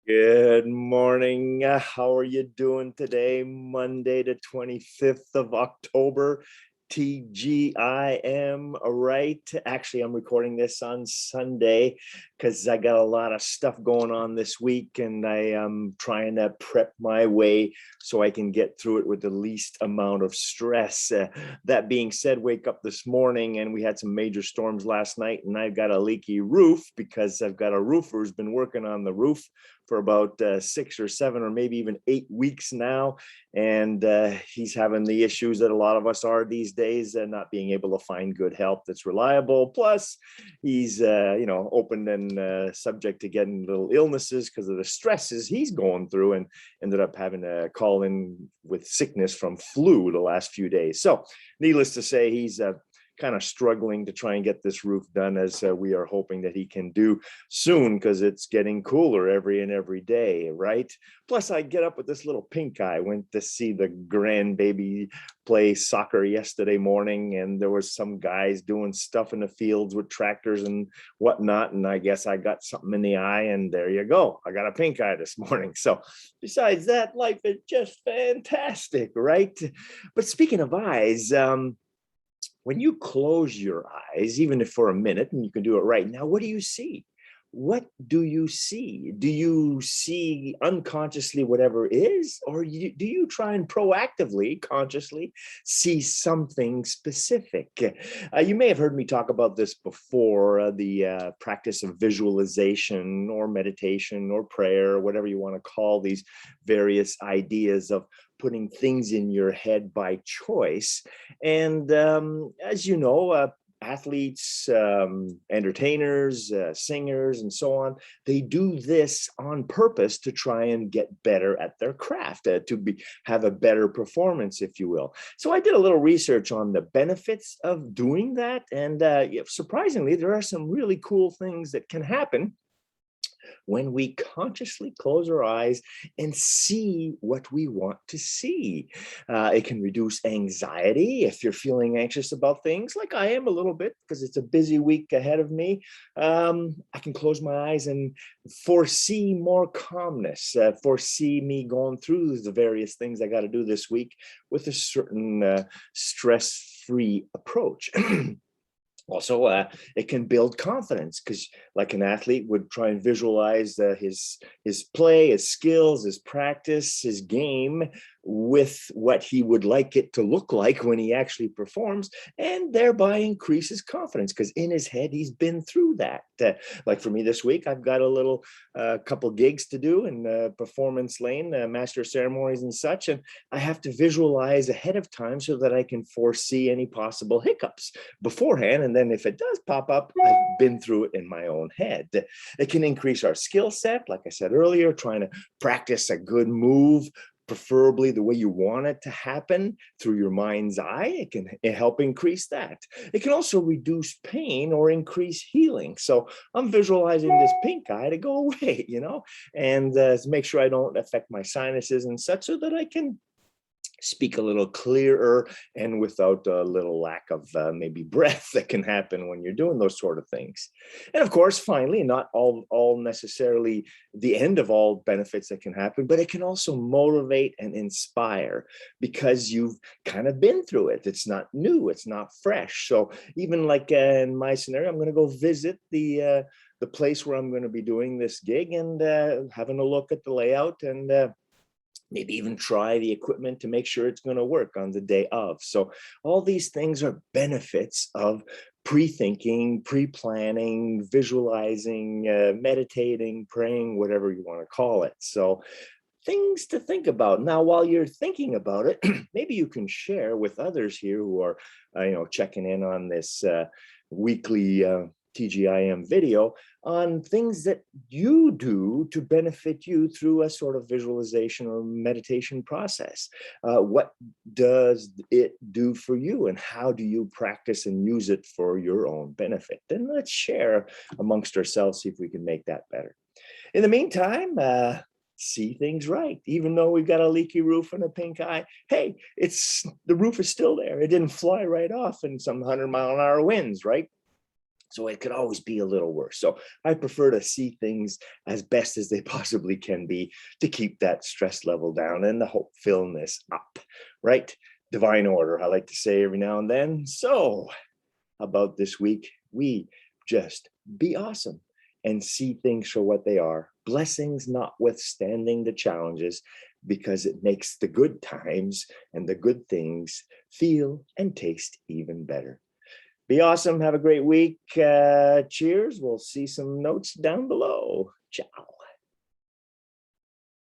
Good morning. How are you doing today? Monday, the 25th of October, TGIM, right? Actually, I'm recording this on Sunday because I got a lot of stuff going on this week and I am trying to prep my way so I can get through it with the least amount of stress. That being said, wake up this morning and we had some major storms last night and I've got a leaky roof because I've got a roofer who's been working on the roof for about 6 or 7 or maybe even 8 weeks now. And he's having the issues that a lot of us are these days, not being able to find good help that's reliable. Plus, he's, open and subject to getting little illnesses because of the stresses he's going through, and ended up having to call in with sickness from flu the last few days. So needless to say, he's kind of struggling to try and get this roof done, as we are hoping that he can do soon because it's getting cooler every day, right? Plus, I get up with this little pink eye. Went to see the grandbaby play soccer yesterday morning, and there was some guys doing stuff in the fields with tractors and whatnot, and I guess I got something in the eye, and there you go. I got a pink eye this morning. So besides that, life is just fantastic, right? But speaking of eyes, when you close your eyes, even if for a minute, and you can do it right now, what do you see? What do you see? Do you see unconsciously whatever is, or do you try and proactively, consciously see something specific? You may have heard me talk about this before, the practice of visualization or meditation or prayer, whatever you want to call these various ideas of putting things in your head by choice. And as you know, athletes, entertainers, singers, and so on, they do this on purpose to try and get better at their craft, have a better performance, if you will. So I did a little research on the benefits of doing that, and surprisingly, there are some really cool things that can happen when we consciously close our eyes and see what we want to see. It can reduce anxiety if you're feeling anxious about things, like I am a little bit because it's a busy week ahead of me. I can close my eyes and foresee more calmness, foresee me going through the various things I got to do this week with a certain stress-free approach. Also, it can build confidence because, like an athlete would try and visualize his play, his skills, his practice, his game with what he would like it to look like when he actually performs, and thereby increases confidence because in his head he's been through that. Like for me this week, I've got a little couple gigs to do in performance lane, master ceremonies and such, and I have to visualize ahead of time so that I can foresee any possible hiccups beforehand. And then if it does pop up, I've been through it in my own head. It can increase our skill set, like I said earlier, trying to practice a good move, preferably the way you want it to happen through your mind's eye. It can help increase that. It can also reduce pain or increase healing. So I'm visualizing this pink eye to go away, and to make sure I don't affect my sinuses and such, so that I can speak a little clearer and without a little lack of maybe breath that can happen when you're doing those sort of things. And of course, finally, not all necessarily the end of all benefits that can happen, but it can also motivate and inspire because you've kind of been through it. It's not new, it's not fresh. So even like in my scenario, I'm going to go visit the place where I'm going to be doing this gig and having a look at the layout and maybe even try the equipment to make sure it's going to work on the day of. So all these things are benefits of pre-thinking, pre-planning, visualizing, meditating, praying, whatever you want to call it. So things to think about. Now, while you're thinking about it, maybe you can share with others here who are, checking in on this weekly TGIM video on things that you do to benefit you through a sort of visualization or meditation process. What does it do for you, and how do you practice and use it for your own benefit? And let's share amongst ourselves, see if we can make that better. In the meantime, see things right. Even though we've got a leaky roof and a pink eye, hey, the roof is still there. It didn't fly right off in some 100-mile-an-hour winds, right? So it could always be a little worse. So I prefer to see things as best as they possibly can be to keep that stress level down and the hopefulness up, right? Divine order, I like to say every now and then. So about this week, we just be awesome and see things for what they are. Blessings notwithstanding the challenges, because it makes the good times and the good things feel and taste even better. Be awesome. Have a great week. Cheers. We'll see some notes down below. Ciao.